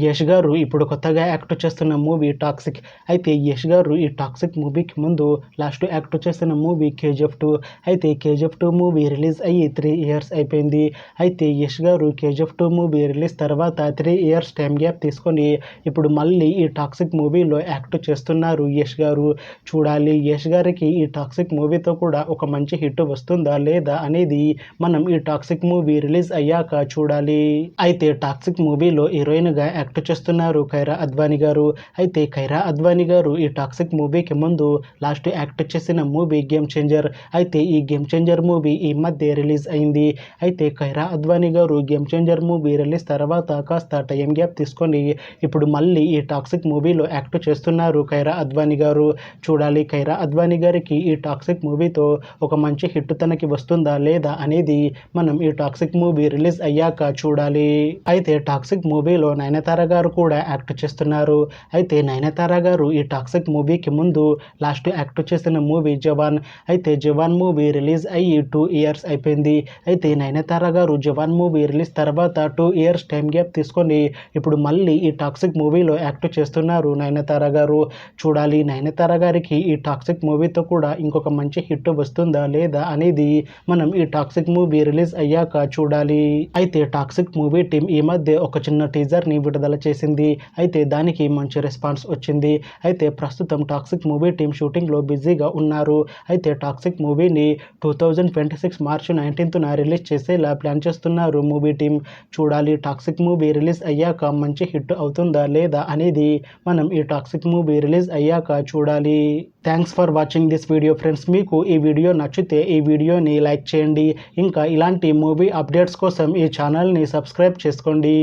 యష్ గారు ఇప్పుడు కొత్తగా యాక్ట్ చేస్తున్న మూవీ 'టాక్సిక్'. అయితే యష్ గారు ఈ 'టాక్సిక్' మూవీకి ముందు లాస్ట్ యాక్ట్ చేసిన మూవీ 'కేజీఎఫ్ 2'. అయితే 'కేజీఎఫ్ 2' మూవీ రిలీజ్ అయ్యి 3 ఇయర్స్ అయిపోయింది. అయితే యష్ గారు 'కేజీఎఫ్ 2' మూవీ రిలీజ్ తర్వాత 3 ఇయర్స్ టైం గ్యాప్ తీసుకొని ఇప్పుడు మళ్ళీ ఈ 'టాక్సిక్' మూవీలో యాక్ట్ చేస్తున్నారు యష్ గారు. చూడాలి యష్ గారికి ఈ 'టాక్సిక్' మూవీతో కూడా ఒక మంచి హిట్ వస్తుందా లేదా అనేది మనం ఈ 'టాక్సిక్' మూవీ రిలీజ్ అయ్యాక చూడాలి. అయితే 'టాక్సిక్' మూవీలో హీరోయిన్గా యాక్ట్ చేస్తున్నారు కైరా అద్వానీ గారు. అయితే కైరా అద్వానీ గారు ఈ 'టాక్సిక్' మూవీకి ముందు లాస్ట్ యాక్ట్ చేసిన మూవీ 'గేమ్ చేంజర్'. అయితే ఈ 'గేమ్ చేంజర్' మూవీ ఈ మధ్య రిలీజ్ అయింది. అయితే కైరా అద్వానీ గారు 'గేమ్ చేంజర్' మూవీ రిలీజ్ తర్వాత కాస్త టైం గ్యాప్ తీసుకొని ఇప్పుడు మళ్ళీ ఈ 'టాక్సిక్' మూవీలో యాక్ట్ చేస్తున్నారు కైరా అద్వానీ గారు. చూడాలి కైరా అద్వానీ గారికి ఈ 'టాక్సిక్' మూవీతో ఒక మంచి హిట్ తనకి వస్తుందా లేదా అనేది మనం ఈ 'టాక్సిక్' మూవీ రిలీజ్ అయ్యాక చూడాలి. అయితే 'టాక్సిక్' మూవీలో నయనతార గారు కూడా యాక్ట్ చేస్తున్నారు. అయితే నయనతార గారు ఈ 'టాక్సిక్' మూవీకి ముందు లాస్ట్ యాక్ట్ చేసిన మూవీ 'జవాన్'. అయితే 'జవాన్' మూవీ రిలీజ్ అయ్యి 2 ఇయర్స్ అయిపోయింది. అయితే నయనతార గారు 'జవాన్' మూవీ రిలీజ్ తర్వాత 2 ఇయర్స్ టైం గ్యాప్ తీసుకొని ఇప్పుడు మళ్ళీ ఈ 'టాక్సిక్' మూవీలో యాక్ట్ చేస్తున్నారు నయనతార గారు. చూడాలి నయనతార గారికి ఈ 'టాక్సిక్' మూవీతో కూడా ఇంకొక మంచి హిట్ వస్తుందా లేదా అనేది మనం ఈ 'టాక్సిక్' మూవీ రిలీజ్ అయ్యాక చూడాలి. అయితే 'టాక్సిక్' మూవీ టీం ఈ మధ్య ఒక చిన్న టీజర్ని విడుదల చేసింది. అయితే దానికి మంచి రెస్పాన్స్ వచ్చింది. అయితే ప్రస్తుతం 'టాక్సిక్' మూవీ టీం షూటింగ్లో బిజీగా ఉన్నారు. అయితే 'టాక్సిక్' మూవీని 2026 మార్చి 19న రిలీజ్ చేసేలా ప్లాన్ చేస్తున్నారు మూవీ టీం. చూడాలి 'టాక్సిక్' మూవీ రిలీజ్ అయ్యాక మంచి హిట్ అవుతుందా లేదా అనేది మనం ఈ 'టాక్సిక్' మూవీ రిలీజ్ అయ్యాక చూడాలి. Thanks for watching this video friends. మీకు ఈ వీడియో నచ్చితే ఈ వీడియోని లైక్ చేయండి. ఇంకా ఇలాంటి మూవీ అప్డేట్స్ కోసం ఈ ఛానల్ని సబ్స్క్రైబ్ చేసుకోండి.